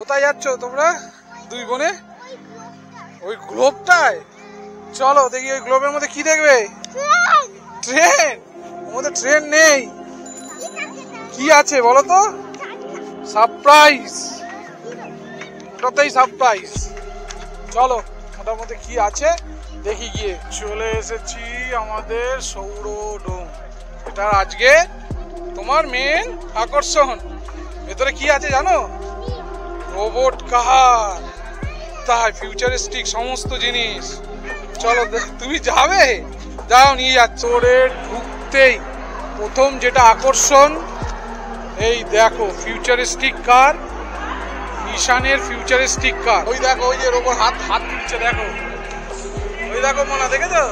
কোথায় যাচ্ছ তোমরা দুই বোনে? ওই গ্লোবটায় চলো দেখি। ওই গ্লোবের মধ্যে কি দেখবে? ট্রেন। ওর মধ্যে ট্রেন নেই, কি আছে বলো তো? সারপ্রাইজ, ওটাতেই সারপ্রাইজ। চলো ওটার মধ্যে কি আছে দেখি গিয়ে। চলে এসেছি আমাদের সৌরডোম। এটা আজকে তোমার মেন আকর্ষণ। ভেতরে কি আছে জানো? রোবট কার, তাই ফিউচারিস্টিক সমস্ত জিনিস। চলো তুমি যাবে? যাও, নিয়ে যাচ্ছ। ওরে ঢুকতেই প্রথম যেটা আকর্ষণ, এই দেখো ফিউচারিস্টিক কার, নিশানের ফিউচারিস্টিক কার। ওই দেখো, ওই যে রোবট হাত হাত দিচ্ছে, দেখো ওই দেখো মনা, দেখেছো?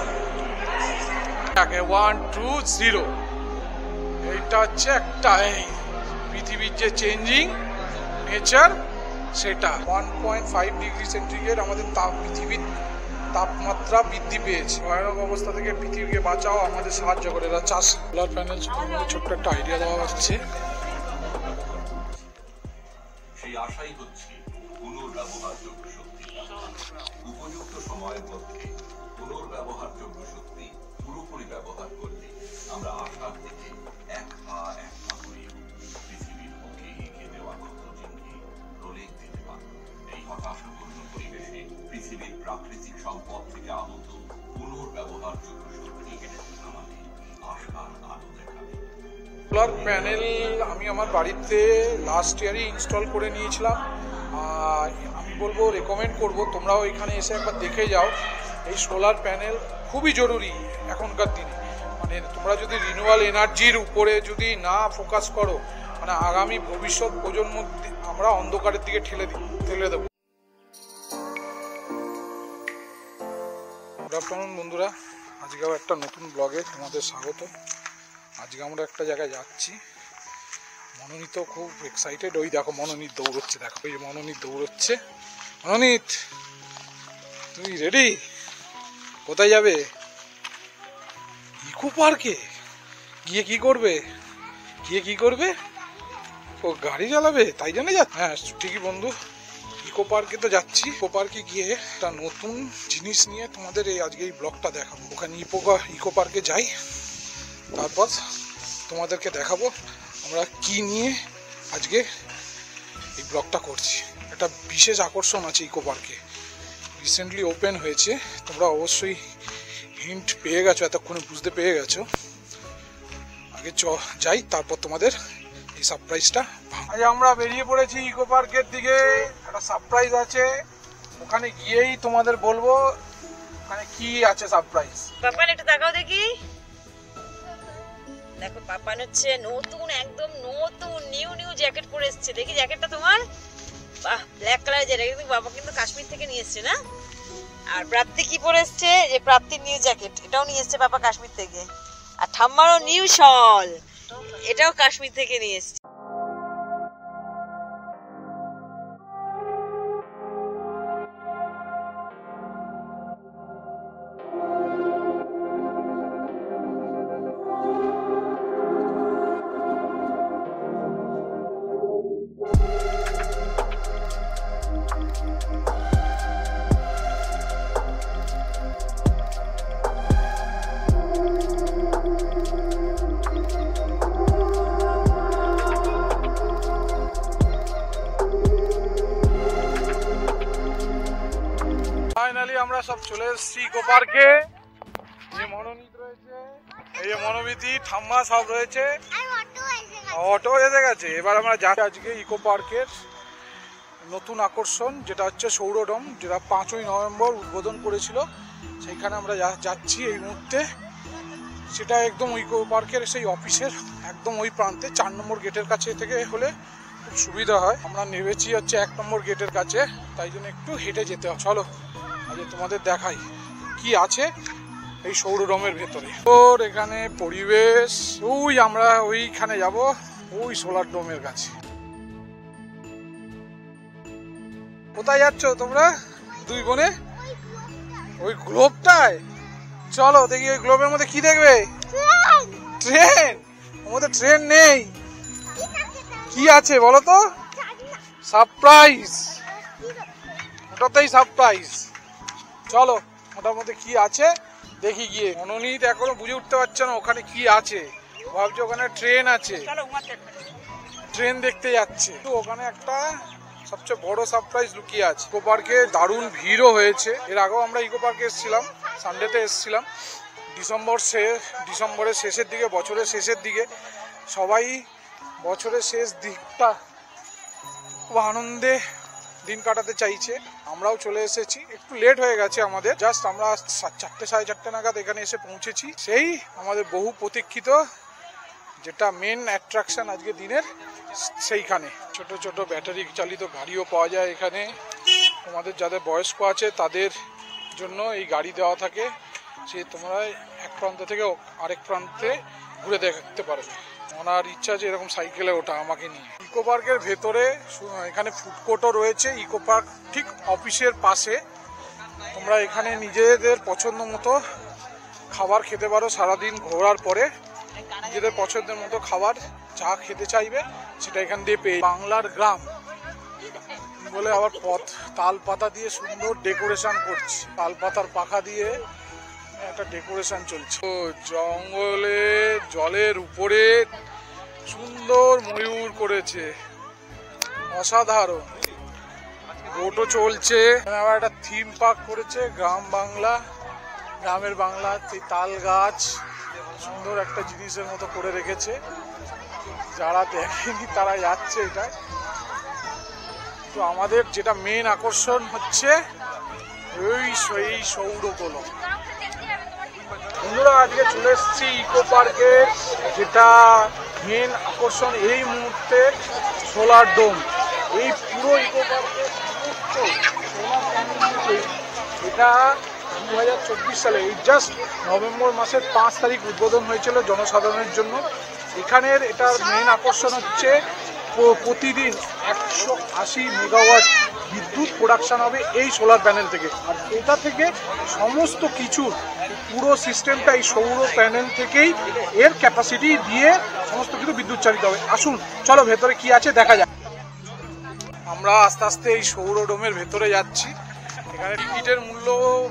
1 2 0। এইটা হচ্ছে একটা এই পৃথিবীর যে চেঞ্জিং নেচার, সেটা 1.5 ডিগ্রি সেন্টিগ্রেড আমাদের পৃথিবীর তাপমাত্রা বৃদ্ধি পেয়েছে। ভয়ানক অবস্থা থেকে পৃথিবীকে বাঁচাও, আমাদের সাহায্য করে এরা। চাষ সোলার প্যানেল ছোট্ট একটা আইডিয়া দেওয়া হচ্ছে। সেই আশাই হচ্ছে পুনর্ব্যবহারযোগ্য শক্তি। উপযুক্ত সময়ের মধ্যে পুনর্ব্যবহারযোগ্য শক্তি পুরোপুরি ব্যবহার করলে আমরা আশা থেকে এক পা করে পৃথিবীর মুখে এগিয়ে দেওয়া ক্ষতচিহ্নকে প্রলেপ দিতে পারব। এই হতাশাপূর্ণ পরিবেশে পৃথিবীর প্রাকৃতিক সম্পদ থেকে আহত পুনর্ব্যবহারযোগ্য শক্তি আমাদের আশার আলো দেখাবে। সোলার প্যানেল আমি আমার বাড়িতে লাস্ট ইয়ারই ইনস্টল করে নিয়েছিলাম। আমি বলবো, রেকমেন্ড করব তোমরাও এখানে এসে একবার দেখে যাও। এই সোলার প্যানেল খুবই জরুরি এখনকার দিনে। মানে তোমরা যদি রিনিউয়াল এনার্জির উপরে যদি না ফোকাস করো, মানে আগামী ভবিষ্যৎ প্রজন্ম আমরা অন্ধকারের দিকে ঠেলে দেবো। গুড আফটারনুন বন্ধুরা, আজকে আবার একটা নতুন ব্লগে তোমাদের স্বাগত। আজকে আমরা একটা জায়গায় যাচ্ছি। মনোনীত খুব এক্সাইটেড। ওই দেখো মনোনীত দৌড়চ্ছে, দেখো ওই যে মনোনীত দৌড়চ্ছে। মনোনীত, তুমি রেডি? কোথায় যাবে? ইকো পার্কে গিয়ে কি করবে? ও গাড়ি চালাবে, তাই জন্য যাচ্ছে? হ্যাঁ ঠিকই বন্ধু, ইকো পার্কে তো যাচ্ছি। ইকো পার্কে গিয়ে একটা নতুন জিনিস নিয়ে তোমাদের আজকে এই ব্লগটা দেখাবো। ওখানে ইকো পার্কে যাই, তারপর তোমাদেরকে দেখাবো আমরা কি নিয়ে আজকে এই ব্লগটা করছি। একটা বিশেষ আকর্ষণ আছে ইকো পার্কে, রিসেন্টলি ওপেন হয়েছে। তোমরা অবশ্যই হিন্ট পেয়ে গেছো, এতক্ষণে বুঝতে পেরে গেছো। আগে যাই, তারপর তোমাদের এই সারপ্রাইজটা। আজ আমরা বেরিয়ে পড়েছি ইকো পার্কের দিকে। একটা সারপ্রাইজ আছে, ওখানে গিয়েই তোমাদের বলবো ওখানে কি আছে সারপ্রাইজ। পাপান একটু তাকাও দেখি। দেখো পাপান হচ্ছে নতুন, একদম নতুন নিউ জ্যাকেট পরে এসেছে। দেখি জ্যাকেটটা তোমার, বাহ ব্ল্যাক কালারের জ্যাকেট। কিন্তু বাবা কিন্তু কাশ্মীর থেকে নিয়ে এসছে না? আর প্রাপ্তি কি পরে এসছে? যে প্রাপ্তির নিউ জ্যাকেট, এটাও নিয়ে এসছে পাপা কাশ্মীর থেকে। আর ঠাম্মারও নিউ শল, এটাও কাশ্মীর থেকে নিয়ে এসছে। ফাইনালি আমরা সব চলে এসেছি ইকো পার্কে। এই মনোনীত রয়েছে, এই যে মনোবিতি, ঠাম্মা সব রয়েছে, অটো এসে গেছে। এবার আমরা যাচ্ছি আজকে ইকো পার্কের নতুন আকর্ষণ, যেটা হচ্ছে সৌরডোম, যেটা 5ই নভেম্বর উদ্বোধন করেছিল। সেইখানে আমরা যাচ্ছি এই মুহূর্তে। সেটা একদম ইকো পার্কের সেই অফিসের একদম ওই প্রান্তে 4 নম্বর গেটের কাছে থেকে হলে খুব সুবিধা হয়। আমরা নেমেছি হচ্ছে 1 নম্বর গেটের কাছে, তাই জন্য একটু হেঁটে যেতে হবে। চলো আজ তোমাদের দেখাই কি আছে এই সৌরডোমের ভেতরে। ওর এখানে পরিবেশ, ওই আমরা ওইখানে যাব, ওই সোলার ডোমের কাছে। কোথায় যাচ্ছ তোমরা দুই বোনে? ওই গ্লোবটায় চলো দেখি। ওই গ্লোবের মধ্যে কি দেখবে? ট্রেন। ওর মধ্যে ট্রেন নেই, কি আছে বলো তো? সারপ্রাইজ, ওটাতেই সারপ্রাইজ। চলো ওটার মধ্যে কি আছে দেখি গিয়ে। মনোনীত এখনো বুঝে উঠতে পারছে না ওখানে কি আছে, ভাবছে ওখানে ট্রেন আছে, ট্রেন দেখতে যাচ্ছে। তো ওখানে একটা সবচেয়ে বড় সারপ্রাইজ লুকিয়ে আছে। ইকো পার্কে দারুণ ভিড়ও হয়েছে। এর আগেও আমরা ইকো পার্কে এসেছিলাম, সানডেতে এসেছিলাম ডিসেম্বরের শেষের দিকে, বছরের শেষের দিকে। সবাই বছরের শেষ দিকটা খুব আনন্দে দিন কাটাতে চাইছে। আমরাও চলে এসেছি, একটু লেট হয়ে গেছে আমাদের, জাস্ট আমরা 4টে সাড়ে 4টে নাগাদ এখানে এসে পৌঁছেছি। সেই আমাদের বহু প্রতীক্ষিত যেটা মেন অ্যাট্রাকশন আজকে দিনের, সেইখানে ছোট ছোট ব্যাটারি চালিত গাড়িও পাওয়া যায় এখানে। তোমাদের যাদের বয়স্ক আছে তাদের জন্য এই গাড়ি দেওয়া থাকে, সে তোমরা এক প্রান্ত থেকে আরেক প্রান্তে ঘুরে দেখতে পারবে। ওনার ইচ্ছা যে এরকম সাইকেলে ওঠা আমাকে নিয়ে। ইকো পার্কের ভেতরে এখানে ফুড কোর্টও রয়েছে। ইকো পার্ক ঠিক অফিসের পাশে। তোমরা এখানে নিজেদের পছন্দ মতো খাবার খেতে পারো। সারাদিন ঘোরার পরে নিজেদের পছন্দের মতো খাবার যা খেতে চাইবে সেটা এখান দিয়ে পেয়ে। বাংলার গ্রাম বলে আবার পথ তাল পাতা দিয়ে সুন্দর ডেকোরেশন করছে, তাল পাতার পাখা দিয়ে একটা ডেকোরেশন চলছে। জঙ্গলে জলের উপরে সুন্দর ময়ূর করেছে, অসাধারণ। বোটও চলছে। আবার একটা থিম পার্ক করেছে, গ্রাম বাংলা, গ্রামের বাংলা। সেই তাল গাছ সুন্দর একটা জিনিসের মতো করে রেখেছে। যারা দেখেনি তারা যাচ্ছে এটা। তো আমাদের যেটা মেন আকর্ষণ হচ্ছে এই সৌরকোলম। বন্ধুরা আজকে চলে এসেছি ইকো পার্কে, যেটা মেন আকর্ষণ এই মুহূর্তে সোলার ডোম। এই পুরো ইকো পার্কের এটা 2024 সালে এই জাস্ট নভেম্বর মাসের 5 তারিখ উদ্বোধন হয়েছিল জনসাধারণের জন্য। এখানের এটার মেন আকর্ষণ হচ্ছে প্রতিদিন 180 মেগাওয়াট বিদ্যুৎ প্রোডাকশন হবে এই সোলার প্যানেল থেকে। আর এটা থেকে সমস্ত কিছুর পুরো সিস্টেমটা এই সৌর প্যানেল থেকেই এর ক্যাপাসিটি দিয়ে সমস্ত কিছু বিদ্যুৎ চালিত হবে। আসুন চলো ভেতরে কি আছে দেখা যাক। আমরা আস্তে আস্তে এই সৌর ডোমের ভেতরে যাচ্ছি। এখানে টিকিটের মূল্য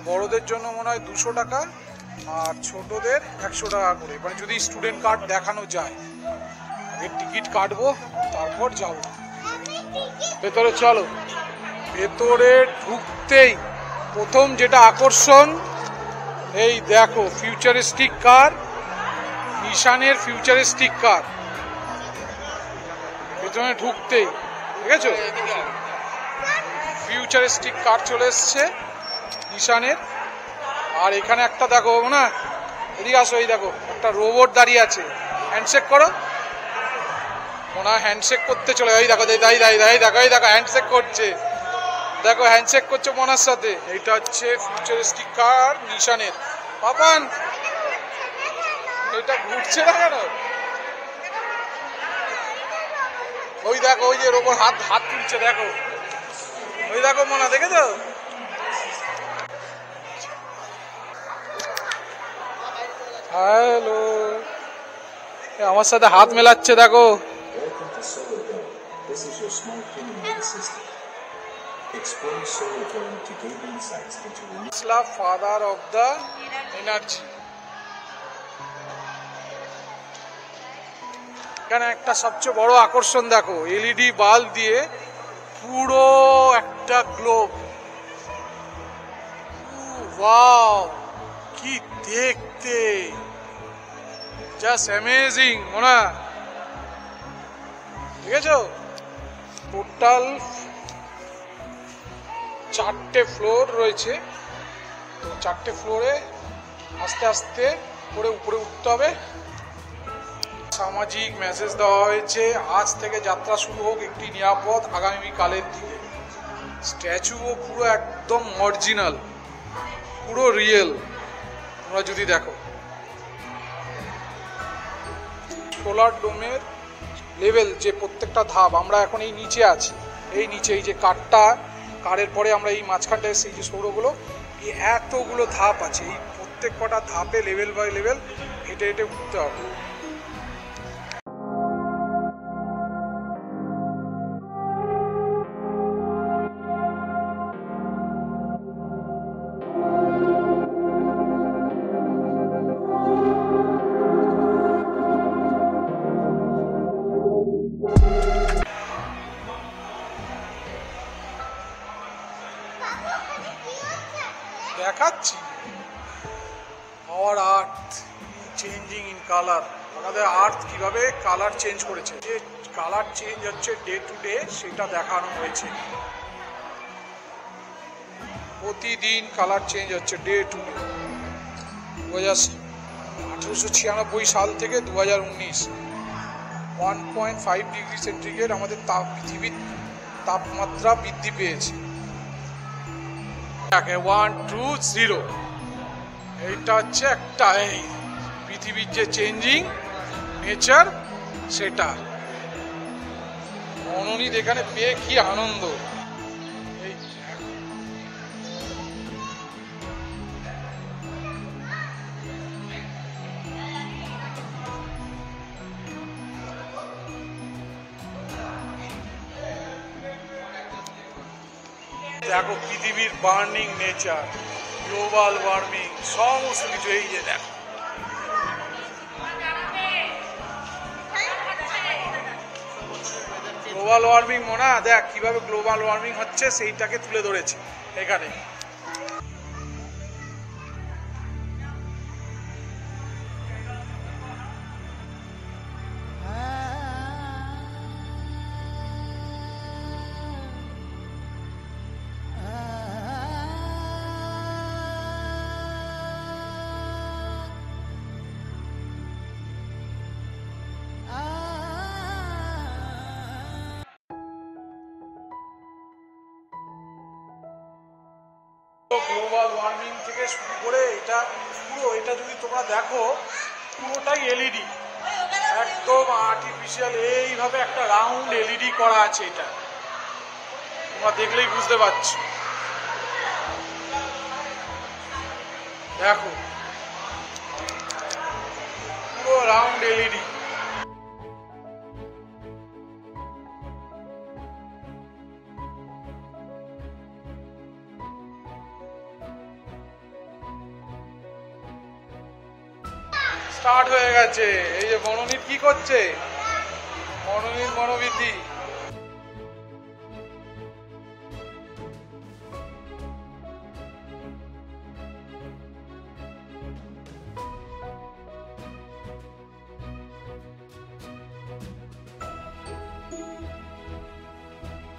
বড়দের জন্য মনে হয় 200 টাকা আর ছোটদের 100 টাকা করে, মানে যদি স্টুডেন্ট কার্ড দেখানো যায়। আগে টিকিট কাটবো তারপর যাব ভেতরে। চলো ভেতরে ঢুকতেই প্রথম যেটা আকর্ষণ, এই দেখো ফিউচারিস্টিক কার, নিশানের ফিউচারিস্টিক কার। ভেতরে ঢুকতেই দেখেছো ফিউচারিস্টিক কার চলে এসছে নিশানের। আর এখানে একটা দেখো না, এদিকে আসো, এই দেখো একটা রোবট দাঁড়িয়ে আছে। হ্যান্ডশেক করো। ওনা হ্যান্ডশেক করতে চলে, ওই দেখো দেখো এই দেখো হ্যান্ডশেক করছে, দেখো হ্যান্ডশেক করছে মোনার সাথে। এইটা হচ্ছে ফিউচারিস্টিক কার নিশানের। পাপান এটা ঘুরছে না কেন? ওই দেখো ওই যে রোবট হাত তুলছে, দেখো ওই দেখো মোনা, দেখেছো? হ্যালো, আমার সাথে হাত মেলাচ্ছে, দেখো। Father of the energy. এখানে একটা সবচেয়ে বড় আকর্ষণ দেখো, এলইডি বাল্ব দিয়ে পুরো একটা গ্লোব। ওয়াও, কি দেখতে, জাস্ট অ্যামেজিং মোনা, দেখেছো? টোটাল 4টে ফ্লোর রয়েছে। তো 4টে ফ্লোরে আস্তে আস্তে করে উপরে উঠতে হবে। সামাজিক মেসেজ দেওয়া হয়েছে, আজ থেকে যাত্রা শুরু হোক একটি নিরাপদ আগামীকালের দিকে। স্ট্যাচুও পুরো একদম অরিজিনাল, পুরো রিয়েল। তোমরা যদি দেখো সোলার ডোমের লেভেল যে প্রত্যেকটা ধাপ, আমরা এখন এই নিচে আছি, এই নিচে এই যে কারের পরে আমরা এই মাঝখানটা এসে এই যে সৌরগুলো, এই এতগুলো ধাপ আছে। এই প্রত্যেক কটা ধাপে লেভেল বাই লেভেল হেঁটে হেঁটে উঠতে হবে। দেখাচ্ছি। Our earth changing in colour, আমাদের আর্থ কিভাবে কালার চেঞ্জ করেছে, যে কালার চেঞ্জ হচ্ছে ডে টু ডে সেটা দেখানো হয়েছে। প্রতিদিন কালার চেঞ্জ হচ্ছে ডে টু ডে। 1896 সাল থেকে 2019 1.5 ডিগ্রি সেন্টিগ্রেড আমাদের পৃথিবীর তাপমাত্রা বৃদ্ধি পেয়েছে। 1 2 0 এইটা হচ্ছে একটা এই পৃথিবীর যে চেঞ্জিং নেচার সেটা। মনোনীত এখানে পেয়ে কি আনন্দ। এই দেখো পৃথিবীর বার্নিং নেচার, গ্লোবাল ওয়ার্মিং, সমস্ত কিছু এই যে দেখো। গ্লোবাল ওয়ার্মিং মোনা দেখ কিভাবে গ্লোবাল ওয়ার্মিং হচ্ছে সেইটাকে তুলে ধরেছে এখানে। গ্লোবাল ওয়ার্মিং থেকে শুরু করে এটা পুরো, এটা যদি তোমরা দেখো পুরোটাই এলইডি, একদম আর্টিফিশিয়াল এইভাবে একটা রাউন্ড এলইডি করা আছে। এটা তোমরা দেখলেই বুঝতে পারছো। দেখো পুরো রাউন্ড এলইডি। স্টার্ট হয়ে গেছে। এই যে মনোনীত কি করছে, মনোনীত মনোবিধি।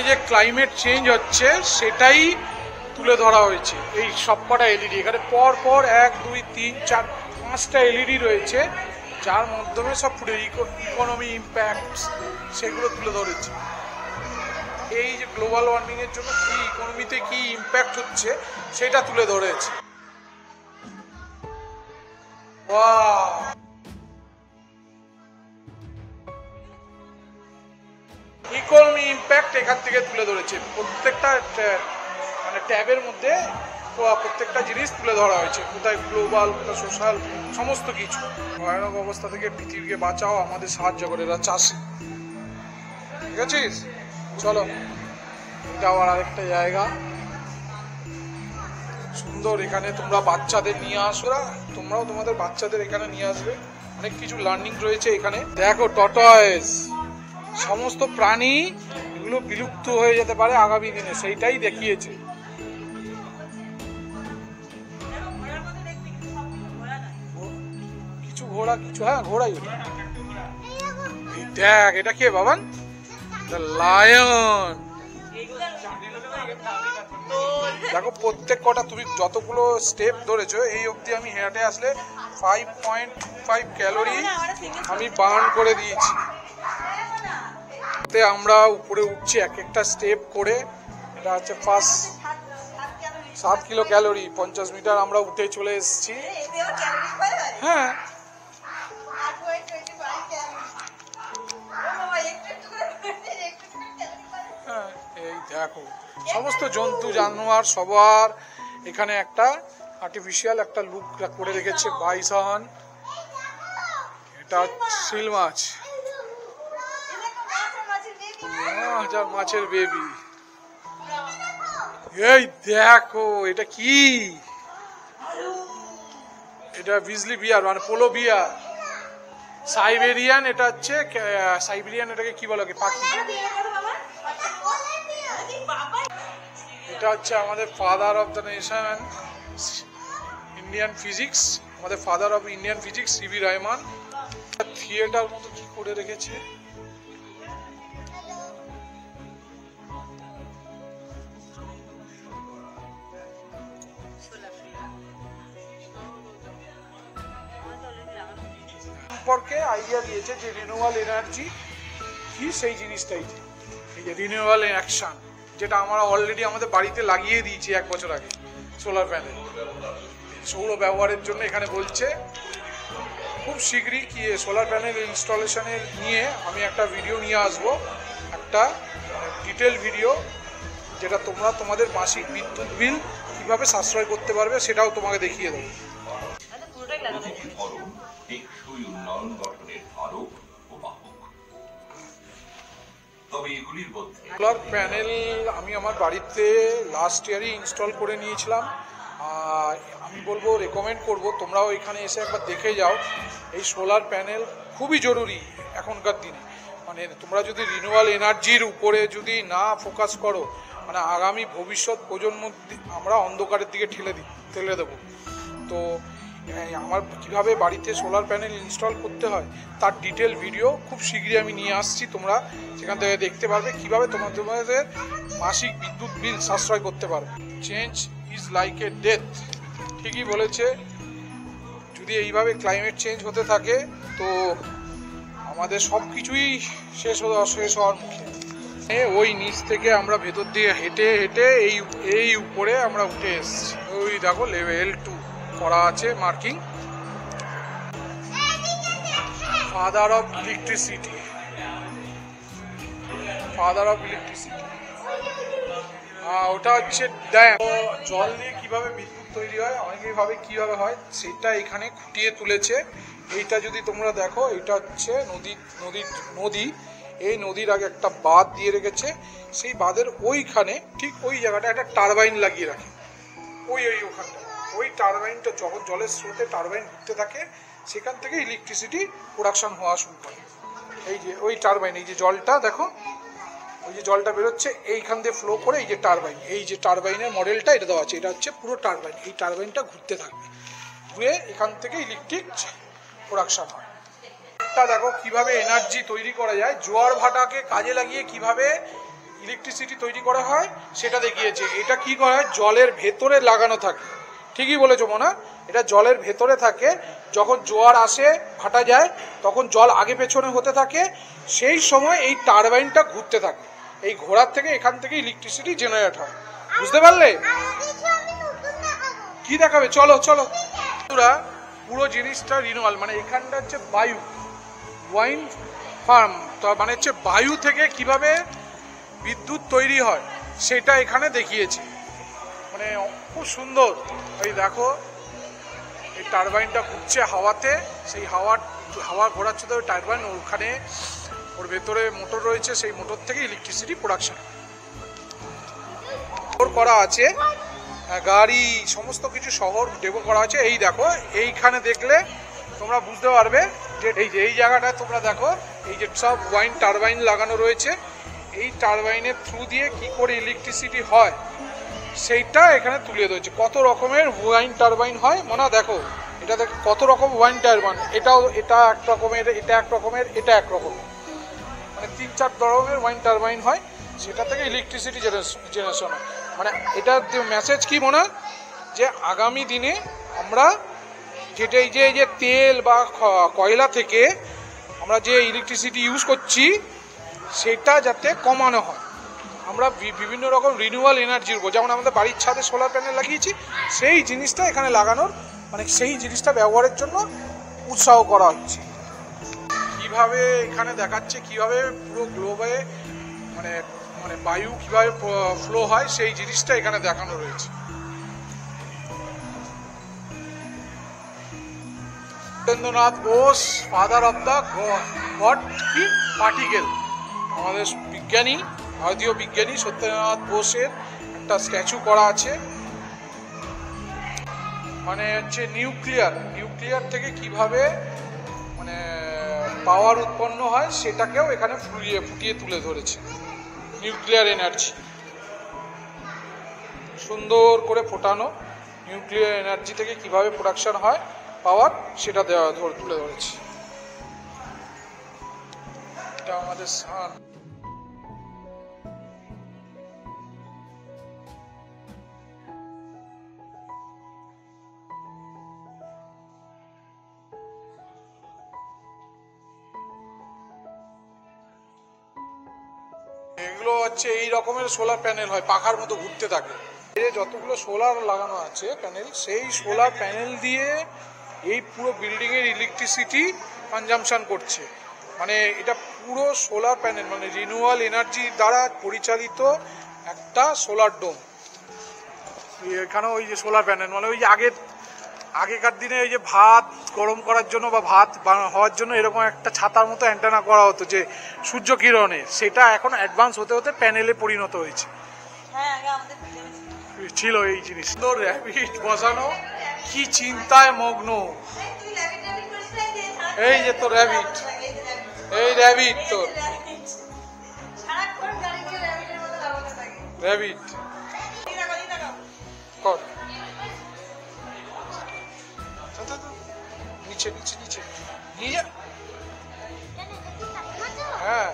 যে ক্লাইমেট চেঞ্জ হচ্ছে সেটাই তুলে ধরা হয়েছে এই সবকটা এলইডি। এখানে পর পর 1 2 3 4 5টা এলইডি রয়েছে, যার মাধ্যমে সব ইকোনমি ইম্প্যাক্ট সেগুলো তুলে ধরেছে। এই যে গ্লোবাল ওয়ার্মিং এর জন্য কি ইকোনমিতে কি ইম্প্যাক্ট হচ্ছে সেটা তুলে ধরেছে। ইকোনমি ইম্প্যাক্ট এখান থেকে তুলে ধরেছে। প্রত্যেকটা মানে ট্যাবের মধ্যে প্রত্যেকটা জিনিস তুলে ধরা হয়েছে, কোথায় গ্লোবাল, কোথায় সোশ্যাল, সমস্ত কিছু। ভয়ানক অবস্থা থেকে পৃথিবীকে বাঁচাও, আমাদের সাহায্য করে এরা চাষি। ঠিক আছে, চলো এটা আবার আরেকটা জায়গা সুন্দর। এখানে তোমরা বাচ্চাদের নিয়ে আসো, তোমরাও তোমাদের বাচ্চাদের এখানে নিয়ে আসবে। অনেক কিছু লার্নিং রয়েছে এখানে। দেখো টর্টয়েস, সমস্ত প্রাণী এগুলো বিলুপ্ত হয়ে যেতে পারে আগামী দিনে, সেইটাই দেখিয়েছে। কিছু ঘোড়া, কিছু হ্যাঁ ঘোড়াই। দেখ এটা কে বাবান, লায়ন। দেখো প্রত্যেক কটা তুমি যতগুলো স্টেপ ধরেছো এই অবধি আমি হেঁটে আসলে 5.5 ক্যালোরি আমি বার্ন করে দিয়েছি। আমরা উপরে উঠছি এক একটা স্টেপ করে, এটা হচ্ছে ফার্স্ট 7 কিলো ক্যালোরি। 50 মিটার আমরা উঠে চলে এসেছি। হ্যাঁ এই দেখো সমস্ত জন্তু জানোয়ার সবার এখানে একটা আর্টিফিশিয়াল একটা লুক করে রেখেছে। বাইসন, এটা শিল মাছ, মাছের বেবি। এই দেখো এটা কি, এটা বিজলি বিয়ার মানে পোলো বিয়ার। সাইবেরিয়ান, এটা হচ্ছে সাইবেরিয়ান, এটাকে কি বলে পাখি। এটা হচ্ছে আমাদের father of the nation Indian physics, আমাদের father of Indian physics C V Rahman. Theatre মতো কি করে রেখেছে, সম্পর্কে আইডিয়া দিয়েছে যে রিনিউয়াল এনার্জি কি, সেই জিনিসটাই এই যে রিনিউয়াল অ্যাকশন, যেটা আমরা অলরেডি আমাদের বাড়িতে লাগিয়ে দিয়েছি 1 বছর আগে সোলার প্যানেল। সৌর ব্যবহারের জন্য এখানে বলছে খুব শীঘ্রই কি সোলার প্যানেল ইনস্টলেশনের নিয়ে আমি একটা ভিডিও নিয়ে আসবো, একটা ডিটেল ভিডিও, যেটা তোমরা তোমাদের মাসিক বিদ্যুৎ বিল কিভাবে সাশ্রয় করতে পারবে সেটাও তোমাকে দেখিয়ে দেবো। প্রতিটি ধরন টেকসই উন্নয়ন গঠনের ধারক ও বাহক। তবে এগুলির মধ্যে সোলার প্যানেল আমি আমার বাড়িতে লাস্ট ইয়ারই ইনস্টল করে নিয়েছিলাম। আমি বলবো, রেকমেন্ড করব তোমরাও এখানে এসে একবার দেখে যাও। এই সোলার প্যানেল খুবই জরুরি এখনকার দিনে। মানে তোমরা যদি রিনিউয়াল এনার্জির উপরে যদি না ফোকাস করো, মানে আগামী ভবিষ্যৎ প্রজন্ম আমরা অন্ধকারের দিকে ঠেলে দেবো। তো আমার কিভাবে বাড়িতে সোলার প্যানেল ইনস্টল করতে হয় তার ডিটেল ভিডিও খুব শীঘ্রই আমি নিয়ে আসছি, তোমরা সেখান থেকে দেখতে পারবে কিভাবে তোমাদের মাসিক বিদ্যুৎ বিল সাশ্রয় করতে পারবে। Change is like a death, ঠিকই বলেছে। যদি এইভাবে ক্লাইমেট চেঞ্জ হতে থাকে তো আমাদের সব কিছুই শেষ হওয়ার মুখে। ওই নিচ থেকে আমরা ভেতর দিয়ে হেঁটে হেঁটে এই উপরে আমরা উঠে এসেছি। ওই দেখো লেভেল 2 করা আছে marking. Father of electricity, father of electricity ওটা হচ্ছে ড্যাম। জল দিয়ে কিভাবে বিদ্যুৎ তৈরি হয়, অনেকেই ভাবে কিভাবে হয়, সেটা এখানে খুঁটিয়ে তুলেছে। এইটা যদি তোমরা দেখো, এটা হচ্ছে নদী। এই নদীর আগে একটা বাঁধ দিয়ে রেখেছে, সেই বাঁধের ওইখানে ঠিক ওই জায়গাটা একটা টারবাইন লাগিয়ে রাখে। ওখানটা ওই টারবাইনটা যখন জলের স্রোতে টারবাইন ঘুরতে থাকে, সেখান থেকে ইলেকট্রিসিটি প্রোডাকশন হওয়া শুরু করে। এই যে ওই টারবাইন, এই যে জলটা দেখো, ওই যে জলটা বেরোচ্ছে এইখান দিয়ে ফ্লো করে, এই যে টারবাইন, এই যে টারবাইনের মডেলটা এটা দেওয়া আছে, এটা হচ্ছে পুরো টারবাইন। এই টারবাইনটা ঘুরতে থাকবে, ঘুরে এখান থেকে ইলেকট্রিক প্রোডাকশন হয়। দেখো কিভাবে এনার্জি তৈরি করা যায়, জোয়ার ভাটাকে কাজে লাগিয়ে কিভাবে ইলেকট্রিসিটি তৈরি করা হয় সেটা দেখিয়েছে। এটা কি করা হয়, জলের ভেতরে লাগানো থাকে। ঠিকই বলেছো মোনা, এটা জলের ভেতরে থাকে। যখন জোয়ার আসে, ভাটা যায়, তখন জল আগে পেছনে হতে থাকে, সেই সময় এই টারবাইনটা ঘুরতে থাকে। এই ঘোরার থেকে এখান থেকে ইলেকট্রিসিটি জেনারেট হয়। বুঝতে পারলে? কি দেখাবে, চলো চলো। পুরো জিনিসটা রিনিউয়াল, মানে এখানটা হচ্ছে বায়ু ওয়াইন্ড ফার্ম, তো মানে হচ্ছে বায়ু থেকে কিভাবে বিদ্যুৎ তৈরি হয় সেটা এখানে দেখিয়েছে। মানে খুব সুন্দর। এই দেখো, এই টারবাইনটা ঘুরছে হাওয়াতে, সেই হাওয়া ঘোরাচ্ছে তো টারবাইন, ওখানে ওর ভেতরে মোটর রয়েছে, সেই মোটর থেকে ইলেকট্রিসিটি প্রোডাকশন করা আছে। গাড়ি সমস্ত কিছু শহর ডেভো করা আছে। এই দেখো, এইখানে দেখলে তোমরা বুঝতে পারবে যে এই জায়গাটায় তোমরা দেখো, এই যে সব ওয়াইন্ড টারবাইন লাগানো রয়েছে। এই টারবাইনের থ্রু দিয়ে কি করে ইলেকট্রিসিটি হয় সেইটা এখানে তুলে ধরেছে। কত রকমের ওয়াইন্ড টারবাইন হয় মনে দেখো, এটা দেখো কত রকম ওয়াইন্ড টারবাইন। এটা এক রকমের, এটা এক রকমের, এটা এক রকমের, মানে 3-4 ধরনের ওয়াইন্ড টারবাইন হয়। সেটা থেকে ইলেকট্রিসিটি জেনারেশন হয়। মানে এটার মেসেজ কি মনে, যে আগামী দিনে আমরা যেটা এই যে তেল বা কয়লা থেকে আমরা যে ইলেকট্রিসিটি ইউজ করছি সেটা যাতে কমানো হয়। আমরা বিভিন্ন রকম রিনিউয়াল এনার্জির উপর, যেমন আমাদের বাড়ির ছাদে সোলার প্যানেল লাগিয়েছি, সেই জিনিসটা এখানে লাগানোর, মানে সেই জিনিসটা ব্যবহারের জন্য উৎসাহ করা হচ্ছে। কিভাবে এখানে দেখাচ্ছে কিভাবে পুরো গ্লোবে মানে মানে বায়ু কিভাবে ফ্লো হয়, সেই জিনিসটা এখানে দেখানো রয়েছে। Satyendranath Bose, father of the god কি পার্টিকেল, আমাদের বিজ্ঞানী, ভারতীয় বিজ্ঞানী সত্যেন্দ্রনাথ বোসের একটা স্ট্যাচু করা আছে। মানে হচ্ছে নিউক্লিয়ার থেকে কিভাবে মানে পাওয়ার উৎপন্ন হয় সেটাকেও এখানে ফুটিয়ে তুলে ধরেছে। নিউক্লিয়ার এনার্জি সুন্দর করে ফোটানো, নিউক্লিয়ার এনার্জি থেকে কিভাবে প্রোডাকশন হয় পাওয়ার, সেটা তুলে ধরেছি। এটা আমাদের সান। এগুলো হচ্ছে এই রকমের সোলার প্যানেল হয়, পাখার মতো ঘুরতে থাকে। যতগুলো সোলার লাগানো আছে প্যানেল, সেই সোলার প্যানেল দিয়ে এই পুরো বিল্ডিং এর ইলেকট্রিসিটি কনজাম্পশন করছে। মানে এটা পুরো সোলার প্যানেল, মানে রিনিউয়াল এনার্জি দ্বারা পরিচালিত একটা সোলার ডোম। এখানে ওই যে সোলার প্যানেল, মানে ওই যে আগেকার দিনে ওই যে ভাত গরম করার জন্য বা ভাত হওয়ার জন্য এরকম একটা ছাতার মতো অ্যান্টেনা করা হতো যে সূর্য কিরণে, সেটা এখন অ্যাডভান্স হতে হতে প্যানেলে পরিণত হয়েছে। ছিল এই জিনিস। তো র্যাবিট বসানো, কি চিন্তায় মগ্ন। এই যে তো র্যাবিট, এই র্যাবিট তোর র্যাবিট কর নিচে নিচে নিচে নিয়ে যা। হ্যাঁ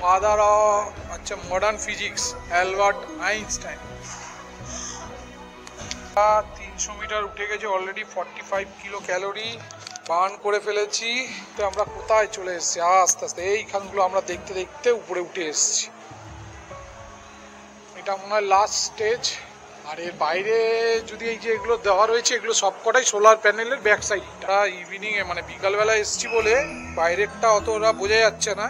ফাদার অফ আচ্ছা modern physics Albert Einstein. 300 metre উঠে গেছে অলরেডি, 45 কিলো ক্যালোরি বার্ন করে ফেলেছি। তো আমরা কোথায় চলে এসেছি আস্তে আস্তে, এইখানগুলো আমরা দেখতে দেখতে উপরে উঠে এসেছি। এটা মনে হয় লাস্ট স্টেজ। আর এর বাইরে যদি এই যে এগুলো দেওয়া রয়েছে, এগুলো সবকটাই সোলার প্যানেলের ব্যাক সাইড। ইভিনিং এ মানে বিকালবেলা এসছি বলে বাইরেরটা অত ওরা বোঝা যাচ্ছে না,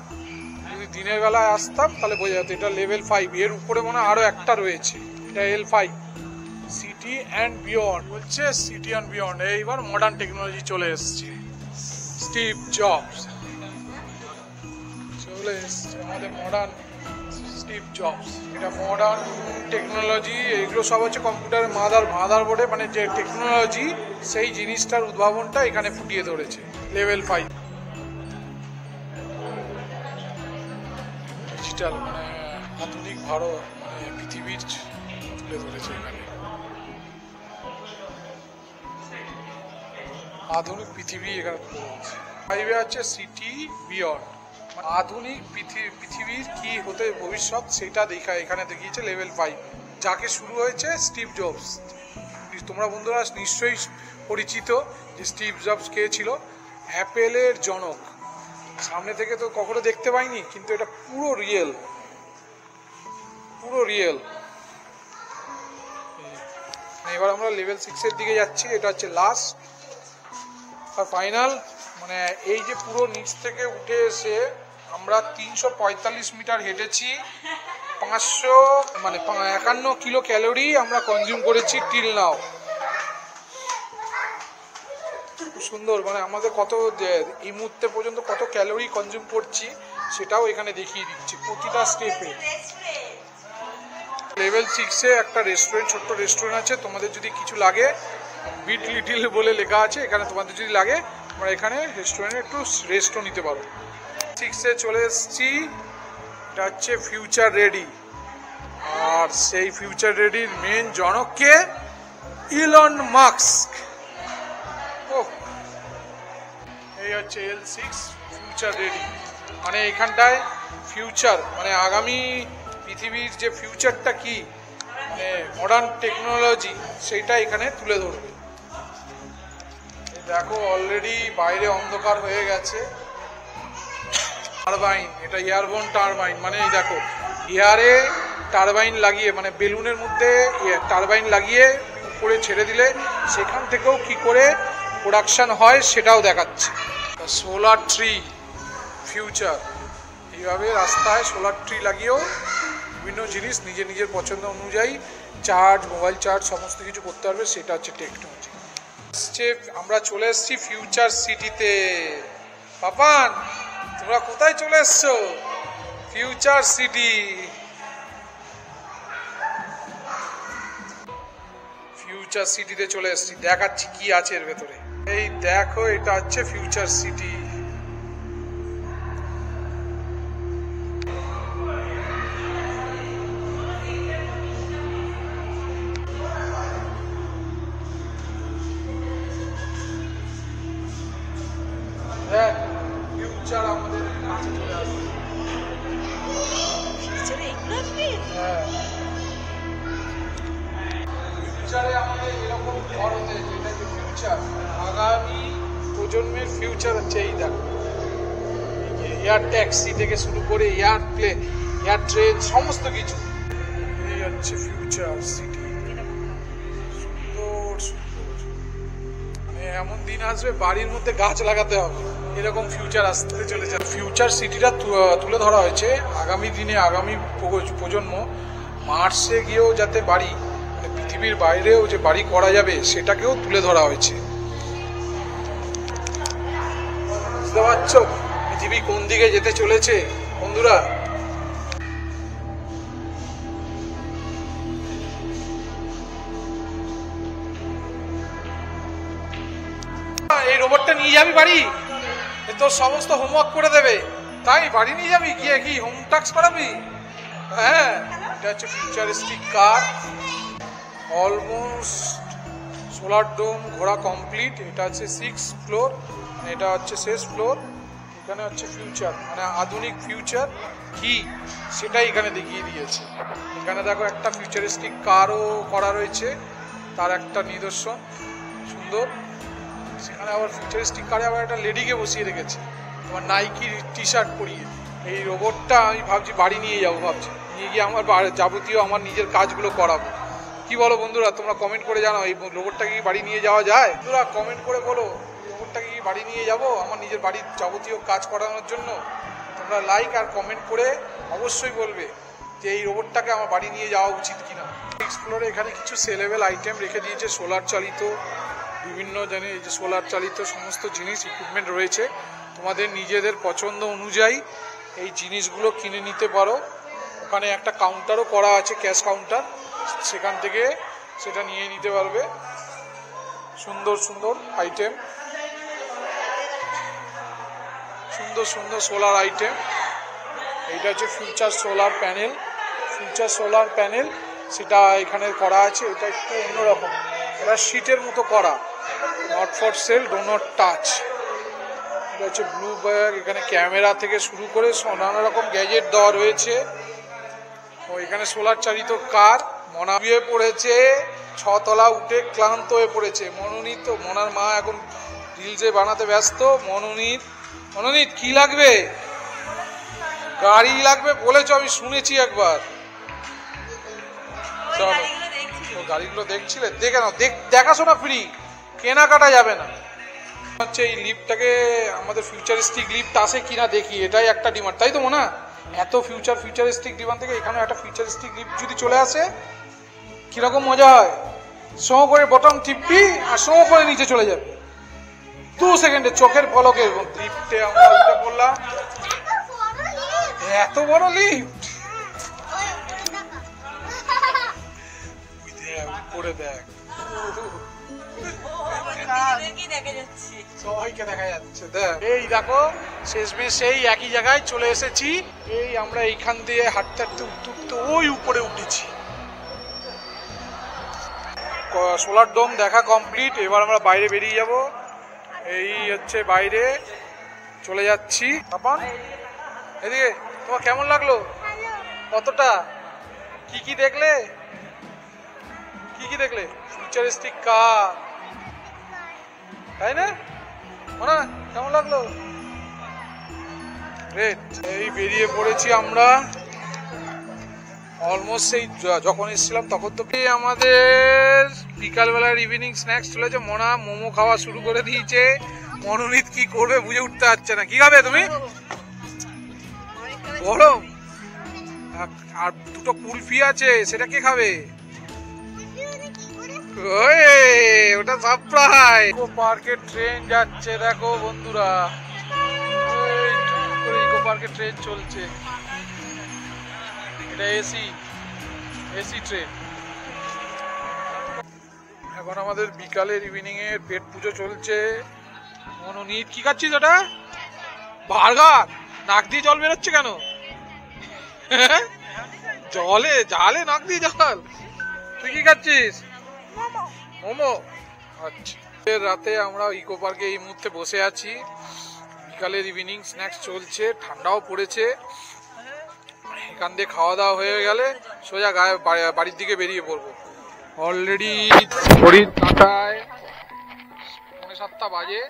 যদি দিনের বেলায় আসতাম তাহলে বোঝা যেত। এটা লেভেল 5, এর উপরে মনে হয় আরো একটা রয়েছে, এটা L5 সিটি অ্যান্ড বিয়ন্ড হচ্ছে। সিটি অ্যান্ড বিয়ন্ড এইবার মডার্ন টেকনোলজি চলে এসছে। স্টিভ জবস চলে এসছে আমাদের, মডার্ন স্টিভ জবস। এটা মডার্ন টেকনোলজি, এগুলো সব হচ্ছে কম্পিউটারের মাদার বোর্ডে, মানে যে টেকনোলজি সেই জিনিসটার উদ্ভাবনটা এখানে ফুটিয়ে ধরেছে। লেভেল 5 ডিজিটাল, মানে আধুনিক ভারত, মানে পৃথিবীর তুলে ধরেছে এখানে। আধুনিক পৃথিবী এখানে তুলে ধরেছে। 5 আছে সিটি বিয়ন্ড, আধুনিক পৃথিবীর কি হতে ভবিষ্যৎ সেটা দেখা এখানে দেখিয়েছে লেভেল 5, যাকে শুরু হয়েছে স্টিভ জবস। তোমরা বন্ধুরা নিশ্চয়ই পরিচিত যে স্টিভ জবস কে ছিল, অ্যাপেলের জনক। সামনে থেকে তো কখনো দেখতে পাইনি, কিন্তু এটা পুরো রিয়েল, পুরো রিয়েল। এবার আমরা লেভেল 6 এর দিকে যাচ্ছি, এটা হচ্ছে লাস্ট আর ফাইনাল। মানে এই যে পুরো নিচ থেকে উঠে এসে আমরা 345 মিটার হেঁটেছি, 551 কিলো ক্যালোরি আমরা কনজিউম করেছি টিল নাও। খুব সুন্দর, মানে আমাদের কত এই মুহূর্তে পর্যন্ত কত ক্যালোরি কনজিউম করছি সেটাও এখানে দেখিয়ে দিচ্ছি প্রতিটা স্টেপে। লেভেল 6 এ একটা রেস্টুরেন্ট, ছোট্ট রেস্টুরেন্ট আছে। তোমাদের যদি কিছু লাগে, বিট লিটিল বলে লেখা আছে এখানে, তোমাদের যদি লাগে তোমরা এখানে রেস্টুরেন্টে একটু রেস্টও নিতে পারো। 6 এ চলে এসেছি, এটা হচ্ছে ফিউচার রেডি। আর সেই ফিউচার রেডির মেন জনক কে? Elon Musk. এই হচ্ছে L6 ফিউচার রেডি। মানে এখানটায় ফিউচার, মানে আগামী পৃথিবীর যে ফিউচারটা কি, মানে মডার্ন টেকনোলজি, সেইটা এখানে তুলে ধরবে। দেখো অলরেডি বাইরে অন্ধকার হয়ে গেছে। টারবাইন, এটা এয়ারবোর্ন টারবাইন, মানে এই দেখো এয়ারে টারবাইন লাগিয়ে, মানে বেলুনের মধ্যে টারবাইন লাগিয়ে উপরে ছেড়ে দিলে সেখান থেকেও কি করে প্রোডাকশন হয় সেটাও দেখাচ্ছে। সোলার ট্রি ফিউচার, এইভাবে রাস্তায় সোলার ট্রি লাগিয়েও বিভিন্ন জিনিস নিজের পছন্দ অনুযায়ী চার্জ, মোবাইল চার্জ সমস্ত কিছু করতে পারবে, সেটা হচ্ছে টেকনোলজি। আমরা চলে এসেছি ফিউচার সিটিতে। পাপান তোমরা কোথায় চলে এসছো? Future city. ফিউচার সিটিতে চলে এসেছি, দেখাচ্ছি কি আছে এর ভেতরে। এই দেখো, এটা হচ্ছে ফিউচার সিটি। দেখ, ফিউচার আমাদের কাছে চলে আসছে। হ্যাঁ, ফিউচারে আমাদের এরকম ঘর হতে, যেটা যে ফিউচার, আগামী প্রজন্মের ফিউচার হচ্ছে এই দেখো। এয়ার ট্যাক্সি থেকে শুরু করে এয়ারপ্লেন, এয়ার ট্রেন, সমস্ত কিছু। এই হচ্ছে ফিউচার সিটি। সুন্দর সুন্দর। মানে এমন দিন আসবে বাড়ির মধ্যে গাছ লাগাতে হবে, এরকম ফিউচার আসতে চলেছে। ফিউচার সিটিটা তুলে ধরা হয়েছে আগামী দিনে, আগামী প্রজন্ম মার্সে গিয়েও যাতে বাড়ি, মানে পৃথিবীর বাইরেও যে বাড়ি করা যাবে সেটাকেও তুলে ধরা হয়েছে। বুঝতে পারছো পৃথিবী কোন দিকে যেতে চলেছে বন্ধুরা? এই রোবটটা নিয়ে যাবি বাড়ি, তোর সমস্ত হোমওয়ার্ক করে দেবে, তাই বাড়ি নিয়ে যাবি, গিয়ে কি হোম টাস্ক করাবি? হ্যাঁ, এটা হচ্ছে ফিউচারিস্টিক কার। অলমোস্ট সোলার ডোম ঘোরা কমপ্লিট। এটা হচ্ছে 6th ফ্লোর, এটা হচ্ছে শেষ ফ্লোর। এখানে হচ্ছে ফিউচার, মানে আধুনিক ফিউচার কি সেটাই এখানে দেখিয়ে দিয়েছে। এখানে দেখো একটা ফিউচারিস্টিক কারও করা রয়েছে, তার একটা নিদর্শন সুন্দর। সেখানে আবার ফিউচারিস্টিক কারে আবার একটা লেডিকে বসিয়ে রেখেছে, তোমার নাইকির টি শার্ট পরিয়ে। এই রোবটটা আমি ভাবছি বাড়ি নিয়ে যাবো, ভাবছি নিয়ে গিয়ে আমার যাবতীয় আমার নিজের কাজগুলো করাবো। কি বলো বন্ধুরা, তোমরা কমেন্ট করে জানাও এই রোবটটাকে কি বাড়ি নিয়ে যাওয়া যায়? বন্ধুরা কমেন্ট করে বলো, রোবটটাকে কি বাড়ি নিয়ে যাব আমার নিজের বাড়ির যাবতীয় কাজ করানোর জন্য? তোমরা লাইক আর কমেন্ট করে অবশ্যই বলবে যে এই রোবটটাকে আমার বাড়ি নিয়ে যাওয়া উচিত কিনা। 6th ফ্লোরে এখানে কিছু সেলেবেল আইটেম রেখে দিয়েছে, সোলার চালিত বিভিন্ন এই যে সোলার চালিত সমস্ত জিনিস, ইকুইপমেন্ট রয়েছে। তোমাদের নিজেদের পছন্দ অনুযায়ী এই জিনিসগুলো কিনে নিতে পারো। ওখানে একটা কাউন্টারও করা আছে, ক্যাশ কাউন্টার, সেখান থেকে সেটা নিয়ে নিতে পারবে। সুন্দর সুন্দর আইটেম, সুন্দর সুন্দর সোলার আইটেম। এইটা হচ্ছে future solar panel. Future solar panel সেটা এখানে করা আছে, এটা একটু অন্যরকম, এটা শীটের মতো করা, not for sale, do not touch. এটা হচ্ছে ব্লু ব্যাগ। এখানে ক্যামেরা থেকে শুরু করে নানা রকম গ্যাজেট দেওয়া রয়েছে। ও এখানে সোলার চালিত কার। মনা বিয়ে পড়েছে, 6 তলা উঠে ক্লান্ত হয়ে পড়েছে। মনোনীত, মনার মা এখন রিলসে বানাতে ব্যস্ত। মনোনীত কি লাগবে? গাড়ি লাগবে বলেছ, আমি শুনেছি একবার। চলো, গাড়িগুলো দেখছিলে, দেখে নাও, দেখাশোনা ফ্রি, কেনাকাটা যাবে না। হচ্ছে এই লিফটটাকে, আমাদের ফিউচারিস্টিক লিফট আসে কিনা দেখি, এটাই একটা ডিমান্ড, তাই তো মনে? এত ফিউচারিস্টিক ডিমান্ড থেকে এখানে একটা ফিউচারিস্টিক লিফট যদি চলে আসে কিরকম মজা হয়। সো করে বটম টিপবি আর সো করে নিচে চলে যাবে 2 সেকেন্ডে, চোখের পলকে। লিফটে আমরা উঠে পড়লাম। এত বড় লিফট, উপরে দেখ, সবাইকে দেখা যাচ্ছে। দেখ, এই দেখো শেষমেশ সেই একই জায়গায় চলে এসেছি। এই আমরা এইখান দিয়ে হাঁটতে হাঁটতে উঠতে ওই উপরে উঠেছি। সোলার ডোম দেখা কমপ্লিট। এবার আমরা বাইরে বেরিয়ে যাব। এই হচ্ছে বাইরে চলে যাচ্ছি। তপন, এদিকে তোমার কেমন লাগলো? কতটা? কি কি দেখলে? কি কি দেখলে? ফিউচারিস্টিক কার, তাই না? মনে কেমন লাগলো? গ্রেট। এই বেরিয়ে পড়েছি আমরা। অলমোস্ট সেই যখন এসেছিলাম তখন তো আমাদের বিকালবেলার ইভিনিং স্ন্যাক্স চলেছে। মনা মোমো খাওয়া শুরু করে দিয়েছে। মনোনীত কি করবে বুঝে উঠতে পারছে না। কি খাবে তুমি? গরম। আর দুটো কুলফি আছে, সেটা কে খাবে? ওটা সারপ্রাইজ। পার্কের ট্রেন যাচ্ছে দেখো বন্ধুরা, করে পার্কে ট্রেন চলছে, এটা এসি ট্রেন। এখন আমাদের বিকালের ইভিনিং এর পেট পুজো চলছে। মনোনীত কি খাচ্ছিস ওটা? বার্গার। নাক দিয়ে জল বেরোচ্ছে কেন? জালে নাক দিয়ে জল। তুই কি খাচ্ছিস? মোমো। আচ্ছা, রাতে আমরা ইকো পার্কে এই মুহূর্তে বসে আছি। বিকালের ইভিনিং স্ন্যাক্স চলছে, ঠান্ডাও পড়েছে। এখান দিয়ে খাওয়া দাওয়া হয়ে গেলে সোজা বাড়ির দিকে বেরিয়ে পড়বো। অলরেডি ঘড়ির কাঁটায় 7:45 বাজে।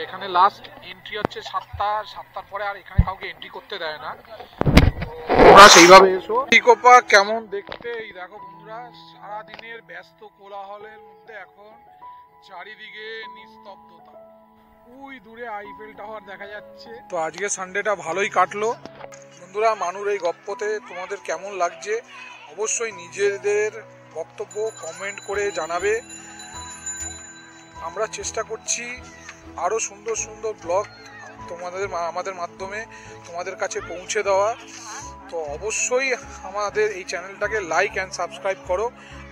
এখানে লাস্ট এন্ট্রি হচ্ছে 7টার পরে আর এখানে কাউকে এন্ট্রি করতে দেয় না। তোমরা সেইভাবে এসো। ইকো পার্ক কেমন দেখতে এই দেখো বন্ধুরা, সারাদিনের ব্যস্ত কোলাহলের মধ্যে এখন চারিদিকে নিস্তব্ধতা। ওই দূরে আইফেল টাওয়ার দেখা যাচ্ছে। তো আজকে সানডেটা ভালোই কাটলো বন্ধুরা। মানুর এই গপ্পতে তোমাদের কেমন লাগছে অবশ্যই নিজেদের বক্তব্য কমেন্ট করে জানাবে। আমরা চেষ্টা করছি আরো সুন্দর সুন্দর ব্লগ আমাদের মাধ্যমে তোমাদের কাছে পৌঁছে দেওয়া। তো অবশ্যই আমাদের এই চ্যানেলটাকে লাইক অ্যান্ড সাবস্ক্রাইব করো।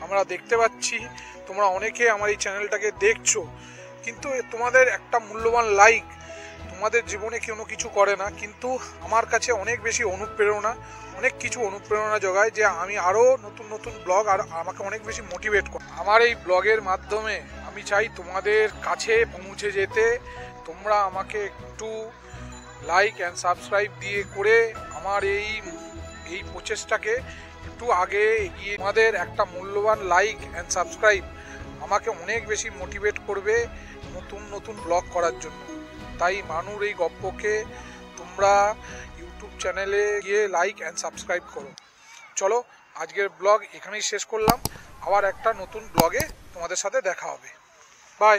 আমরা দেখতে পাচ্ছি তোমরা অনেকে আমার এই চ্যানেলটাকে দেখছো, কিন্তু তোমাদের একটা মূল্যবান লাইক তোমাদের জীবনে কোনো কিছু করে না, কিন্তু আমার কাছে অনেক বেশি অনুপ্রেরণা যোগায় যে আমি আরও নতুন নতুন ব্লগ আর আমাকে অনেক বেশি মোটিভেট করে। আমার এই ব্লগের মাধ্যমে আমি চাই তোমাদের কাছে পৌঁছে যেতে। তোমরা আমাকে একটু লাইক অ্যান্ড সাবস্ক্রাইব দিয়ে করে আমার এই প্রচেষ্টাকে একটু আগে এগিয়ে। তোমাদের একটা মূল্যবান লাইক অ্যান্ড সাবস্ক্রাইব আমাকে অনেক বেশি মোটিভেট করবে নতুন নতুন ব্লগ করার জন্য। তাই মানুর এই গপ্পকে তোমরা ইউটিউব চ্যানেলে গিয়ে লাইক অ্যান্ড সাবস্ক্রাইব করো। চলো আজকের ব্লগ এখানেই শেষ করলাম। আবার একটা নতুন ব্লগে তোমাদের সাথে দেখা হবে। বাই।